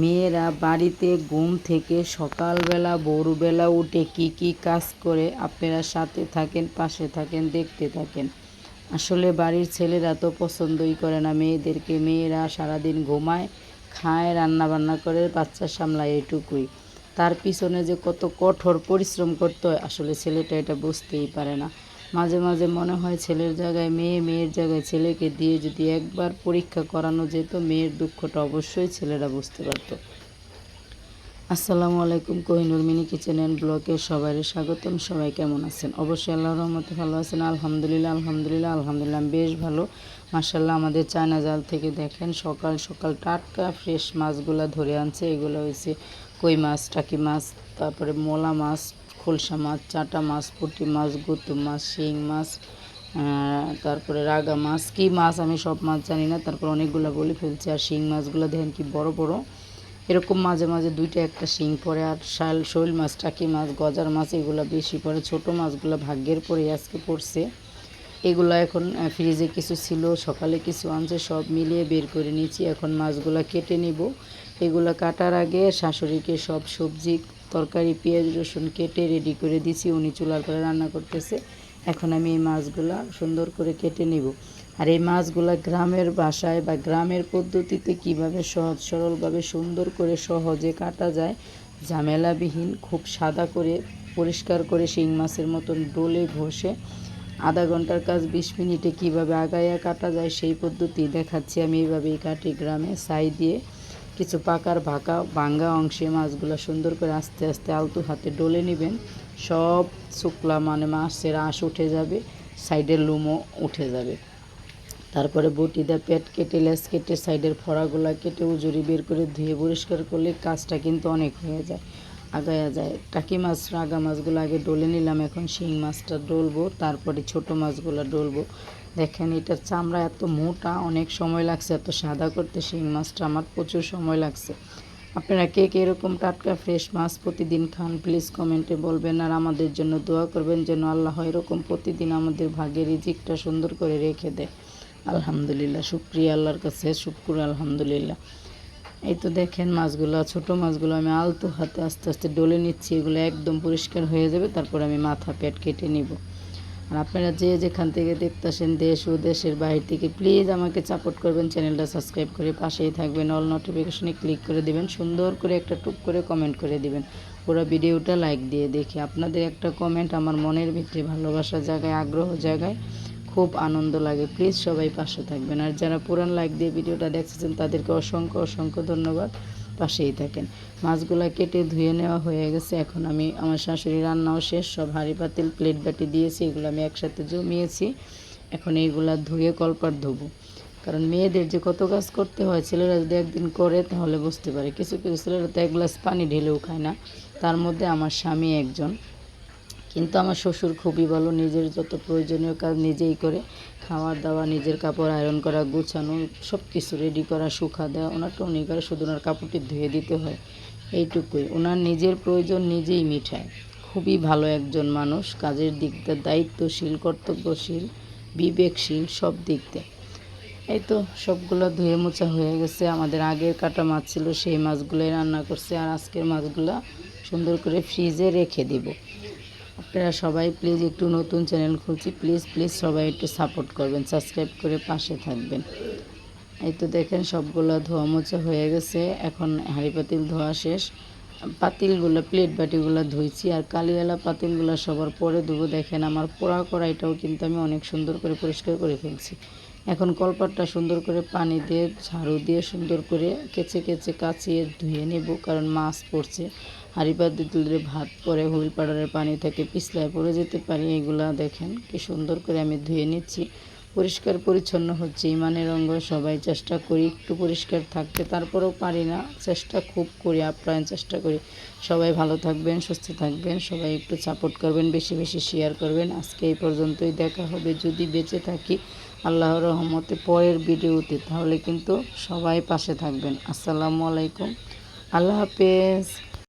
মেয়েরা বাড়িতে ঘুম থেকে সকালবেলা ভোরবেলা উঠে কি কি কাজ করে আপনারা সাথে থাকেন, পাশে থাকেন, দেখতে থাকেন। আসলে বাড়ির ছেলেরা তো পছন্দই করে না মেয়েদেরকে। মেয়েরা সারাদিন ঘুমায়, খায়, রান্না বান্না করে, বাচ্চা সামলায়, এটুকুই। তার পিছনে যে কত কঠোর পরিশ্রম করতে হয় আসলে ছেলেটা এটা বুঝতেই পারে না। মাঝে মাঝে মনে হয় ছেলের জায়গায় মেয়ে, মেয়ের জায়গায় ছেলেকে দিয়ে যদি একবার পরীক্ষা করানো যেত, মেয়ের দুঃখটা অবশ্যই ছেলেরা বুঝতে পারত। আসসালামু আলাইকুম, কোহিনুর মিনি কিচেন অ্যান্ড ব্লগে সবাই স্বাগতম। সবাই কেমন আছেন? অবশ্যই আল্লাহর রহমতে ভালো আছেন। আলহামদুলিল্লাহ আলহামদুলিল্লাহ আলহামদুলিল্লাহ আমি বেশ ভালো, মাশাআল্লাহ। আমাদের চায়না জাল থেকে দেখেন সকাল সকাল টাটকা ফ্রেশ মাছগুলা ধরে আনছে। এগুলো হয়েছে কই মাছ, টাকি মাছ, তারপরে মোলা মাছ, খোলসা মাছ, চাটা মাছ, পুঁটি মাছ, গুতুম মাছ, শিং মাছ, তারপরে রাগা মাছ। কী মাছ আমি সব মাছ জানি না, তারপর অনেকগুলো বলে ফেলছি। আর শিং মাছগুলো দেখেন কি বড় বড়, এরকম মাঝে মাঝে দুইটা একটা শিং পড়ে। আর শোল মাছ, টাকি মাছ, গজার মাছ এগুলো বেশি পড়ে। ছোট মাছগুলো ভাগ্যের পরে আজকে পড়ছে। এগুলো এখন ফ্রিজে কিছু ছিল, সকালে কিছু আনছে, সব মিলিয়ে বের করে নিয়েছি। এখন মাছগুলো কেটে নিব। এগুলো কাটার আগে শাশুড়িকে সব সবজি তরকারি পেঁয়াজ রসুন কেটে রেডি করে দিছি। উনি চুলার করে রান্না করতেছে। এখন আমি এই মাছগুলো সুন্দর করে কেটে নিব। আর এই মাছগুলো গ্রামের বাসায় বা গ্রামের পদ্ধতিতে কিভাবে সহজ সরলভাবে সুন্দর করে সহজে কাটা যায়, ঝামেলাবিহীন, খুব সাদা করে পরিষ্কার করে শিং মাছের মতন ডোলে ঘষে আধা ঘন্টার কাজ 20 মিনিটে কিভাবে আগায়া কাটা যায় সেই পদ্ধতি দেখাচ্ছি। আমি এইভাবেই কাটি গ্রামে। ছাই দিয়ে কিছু পাকার ভাঙ্গা অংশে মাছগুলো সুন্দর করে আস্তে আস্তে আলতু হাতে ডলে নেবেন। সব শুকলা মানে মাছের আঁশ উঠে যাবে, সাইডের লুমও উঠে যাবে। তারপরে বটি দিয়ে পেট কেটে, লেজ কেটে, সাইডের ফড়াগুলা কেটে উজুরি বের করে ধুয়ে পরিষ্কার করলে কাজটা কিন্তু অনেক হয়ে যায়, আগায়া যায়। টাকি মাছ, রাগা মাছগুলো আগে ডলে নিলাম, এখন শিং মাছটা ডলবো, তারপরে ছোট মাছগুলো ডলবো। দেখেন এটার চামড়া এত মোটা, অনেক সময় লাগছে এত সাদা করতে। শিং মাছটা আমার প্রচুর সময় লাগছে। আপনারা কে কে এরকম টাটকা ফ্রেশ মাছ প্রতিদিন খান প্লিজ কমেন্টে বলবেন। আর আমাদের জন্য দোয়া করবেন যেন আল্লাহ এরকম প্রতিদিন আমাদের ভাগ্যের রিজিকটা সুন্দর করে রেখে দেয়। আলহামদুলিল্লাহ, শুকরিয়া আল্লাহর কাছে, শুক্র আলহামদুলিল্লাহ। এই তো দেখেন মাছগুলো, ছোট মাছগুলো আমি আলতো হাতে আস্তে আস্তে ডলে নিচ্ছি। এগুলো একদম পরিষ্কার হয়ে যাবে, তারপর আমি মাথা পেট কেটে নিব। আর আপনারা যে যেখান থেকে দেখতেছেন, দেশ ও দেশের বাইরে থেকে, প্লিজ আমাকে সাপোর্ট করবেন, চ্যানেলটা সাবস্ক্রাইব করে পাশেই থাকবেন, অল নোটিফিকেশনে ক্লিক করে দিবেন, সুন্দর করে একটা টুক করে কমেন্ট করে দিবেন, পুরো ভিডিওটা লাইক দিয়ে দেখি। আপনাদের একটা কমেন্ট আমার মনের ভিতরে ভালোবাসা জায়গায়, আগ্রহ জায়গায়, খুব আনন্দ লাগে। প্লিজ সবাই পাশে থাকবেন। আর যারা পুরান লাইক দিয়ে ভিডিওটা দেখছেন তাদেরকে অসংখ্য অসংখ্য ধন্যবাদ, পাশেই থাকেন। মাছগুলো কেটে ধুয়ে নেওয়া হয়ে গেছে। এখন আমি আমার শাশুড়ি রান্নাও শেষ, সব হাঁড়ি পাতিল প্লেট বাটি দিয়েছি, এগুলো আমি একসাথে জমিয়েছি। এখন এইগুলা ধুয়ে কলপাট ধোবো, কারণ মেয়েদের যে কত কাজ করতে হয়, ছেলেরা যদি একদিন করে তাহলে বুঝতে পারে। কিছু কিছু ছেলেরা তো এক গ্লাস পানি ঢেলেও খায় না, তার মধ্যে আমার স্বামী একজন। কিন্তু আমার শ্বশুর খুবই ভালো, নিজের যত প্রয়োজনীয় কাজ নিজেই করে, খাওয়া দাওয়া, নিজের কাপড় আয়রন করা, গুছানো, সব কিছু রেডি করা, শুকা দেওয়া, ওনারটা উনি করে, শুধু ওনার কাপড়টি ধুয়ে দিতে হয়, এইটুকুই। ওনার নিজের প্রয়োজন নিজেই মিটায়। খুবই ভালো একজন মানুষ, কাজের দিক দিয়ে দায়িত্বশীল, কর্তব্যশীল, বিবেকশীল, সব দিক দিয়ে। এই তো সবগুলো ধুয়ে মোছা হয়ে গেছে। আমাদের আগের কাটা মাছ ছিল, সেই মাছগুলোই রান্না করছে। আর আজকের মাছগুলো সুন্দর করে ফ্রিজে রেখে দিব। আপনারা সবাই প্লিজ, একটু নতুন চ্যানেল খুলছি, প্লিজ প্লিজ সবাই একটু সাপোর্ট করবেন, সাবস্ক্রাইব করে পাশে থাকবেন। এই তো দেখেন সবগুলো ধোয়া মোছা হয়ে গেছে। এখন হাঁড়ি পাতিল ধোয়া শেষ, পাতিলগুলো প্লেট বাটিগুলো ধুইছি। আর কালিওয়ালা পাতিলগুলো সবার পরে ধুবো। দেখেন আমার পোড়া কড়াইটাও কিন্তু আমি অনেক সুন্দর করে পরিষ্কার করে ফেলছি। এখন কলপাটটা সুন্দর করে পানি দিয়ে, ঝাড়ু দিয়ে সুন্দর করে কেচে কেচে কাচিয়ে ধুয়ে নেব, কারণ মাছ পড়ছে। হাঁড়ি পাতিলে ভাত পরে হুইল পাউডারের পানি থেকে পিছলায় পড়ে যেতে পারি। এগুলা দেখেন কি সুন্দর করে আমি ধুয়ে নিচ্ছি। পরিষ্কার পরিচ্ছন্ন হচ্ছে ইমানের অঙ্গ, সবাই চেষ্টা করি একটু পরিষ্কার থাকতে, তারপরেও পারি না, চেষ্টা খুব করি, আপ্রাণ চেষ্টা করি। সবাই ভালো থাকবেন, সুস্থ থাকবেন, সবাই একটু সাপোর্ট করবেন, বেশি বেশি শেয়ার করবেন। আজকে এই পর্যন্তই, দেখা হবে যদি বেঁচে থাকি আল্লাহর রহমতে পরের ভিডিওতে, তাহলে কিন্তু সবাই পাশে থাকবেন। আসসালামু আলাইকুম, আল্লাহ হাফেজ।